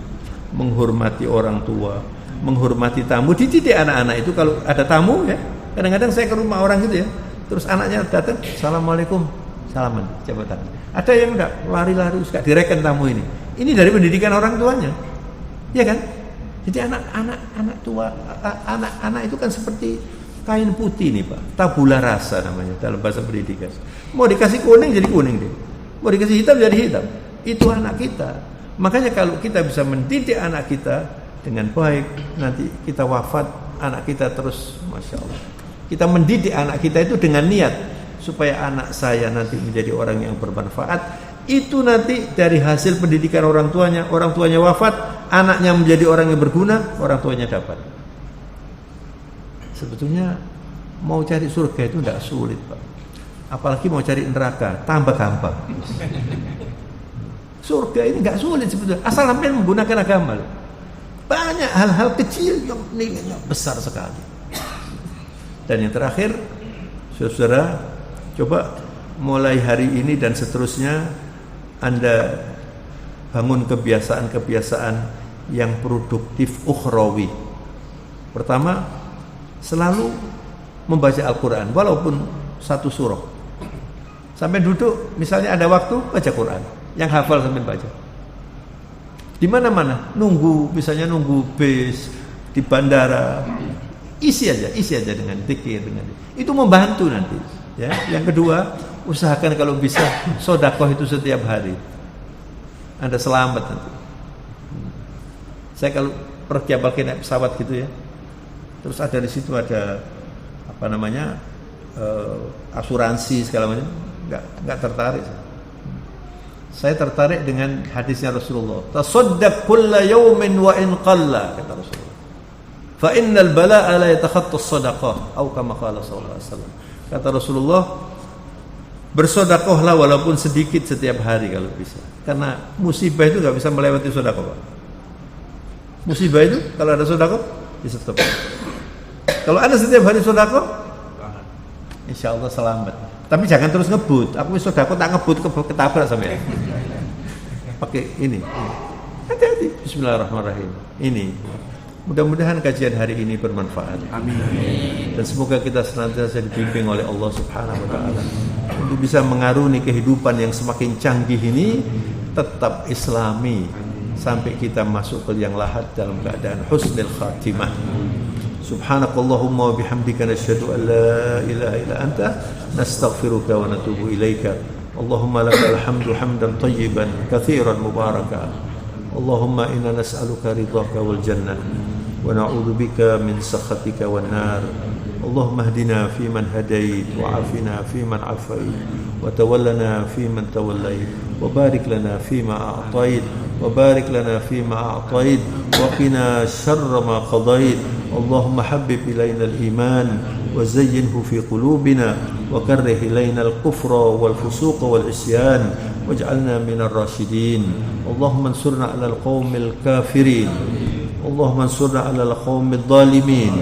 menghormati orang tua, menghormati tamu. Dididik anak-anak itu kalau ada tamu ya. Kadang-kadang saya ke rumah orang gitu ya, terus anaknya datang, assalamualaikum, salaman, jabat tangan. Ada yang enggak lari-lari suka direken tamu ini. Ini dari pendidikan orang tuanya, ya kan? Jadi anak tua, anak itu kan seperti kain putih nih Pak, tabula rasa namanya dalam bahasa pendidikan. Mau dikasih kuning jadi kuning deh, mau dikasih hitam jadi hitam. Itu anak kita. Makanya kalau kita bisa mendidik anak kita dengan baik, nanti kita wafat, anak kita terus, masya Allah. Kita mendidik anak kita itu dengan niat supaya anak saya nanti menjadi orang yang bermanfaat. Itu nanti dari hasil pendidikan orang tuanya wafat, anaknya menjadi orang yang berguna, orang tuanya dapat. Sebetulnya mau cari surga itu tidak sulit Pak, apalagi mau cari neraka tambah gampang. Surga ini nggak sulit sebetulnya, asal sampai menggunakan agama. Banyak hal-hal kecil yang nilainya besar sekali. Dan yang terakhir, saudara, coba mulai hari ini dan seterusnya Anda bangun kebiasaan-kebiasaan yang produktif ukhrawi. Pertama, selalu membaca Al-Quran walaupun satu surah. Sampai duduk, misalnya ada waktu baca Quran, yang hafal sampai baca. Di mana-mana, misalnya nunggu bis di bandara, isi aja dengan zikir, dengan itu membantu nanti. Ya, yang kedua, usahakan kalau bisa sedekah itu setiap hari. Anda selamat nanti. Saya kalau pergi apalagi naik pesawat gitu ya, terus ada di situ ada asuransi segala macam, nggak tertarik. Saya tertarik dengan hadisnya Rasulullah. Tasaddaq kulla yawmin wa in qalla, kata Rasulullah. Fa innal bala'a la yatakhatta as-sadaqah, atau kama qala sallallahu alaihi wasallam. Kata Rasulullah, bersedekahlah walaupun sedikit setiap hari kalau bisa. Karena musibah itu nggak bisa melewati sedekah, Pak. Musibah itu kalau ada sedekah bisa stop. Kalau ada setiap hari sedekah, insya Allah selamat. Tapi jangan terus ngebut. Aku sedekah tak ngebut ketabrak sampai. Pakai ini. Hati-hati. Bismillahirrahmanirrahim. Ini. Mudah-mudahan kajian hari ini bermanfaat. Amin. Dan semoga kita senantiasa dibimbing oleh Allah Subhanahu wa taala untuk bisa mengaruni kehidupan yang semakin canggih ini tetap islami sampai kita masuk ke liang lahat dalam keadaan husnul khatimah. Subhanakallahumma wa bihamdika nasyhadu an la ilaha illa anta nastaghfiruka wa natubu ilaika. Allahumma lakal hamdu hamdan tayyiban katsiran mubarakan. Allahumma inna nas'aluka ridhaka wal jannah wa na'udzu bika min sakhatika wan nar. Allahumma hdina fi man hadait wa afina fi man afait wa tawallana fi man tawallait wa barik lana fi ma a'tait wa barik lana fi ma a'tait wa qina syarra ma qadait. Allahumma habbib ilayna al-iman wa zayyinhu fi qulubina wa karrih ilayna al-kufra wal fusuq wal isyan waj'alna minar rasyidin. Allahumma ansurna 'alal qaumil kafirin. Allahumma ansurna 'alal qaumidh dhalimin.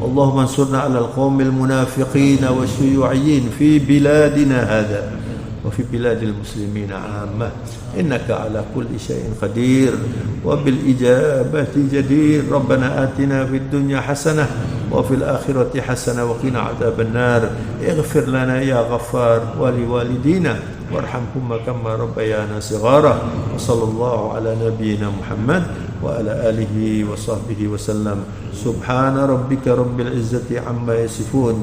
Allahumma ansurna 'alal qaumil munafiqin wa syuyu'iyyin fi biladina hadha wa fi biladil muslimin 'ammah. Innaka 'ala kulli syai'in qadir wa bil ijabati jadir. Rabbana atina fid dunya hasanah wa fil akhirati hasanah wa qina 'adzaban nar. Ighfir lana ya ghaffar wa li walidina warhamhum kama rabbayana shighara. Wa sallallahu ala nabiyyina Muhammad وعلى آله وصحبه وسلم سبحان ربك رب العزة عما يصفون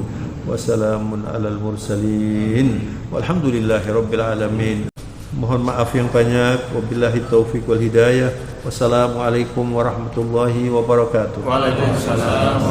وسلام على المرسلين والحمد لله رب العالمين. Mohon maaf yang banyak. Wabillahi taufiq wal hidayah. Wassalamualaikum warahmatullahi wabarakatuh.
Waalaikumsalam.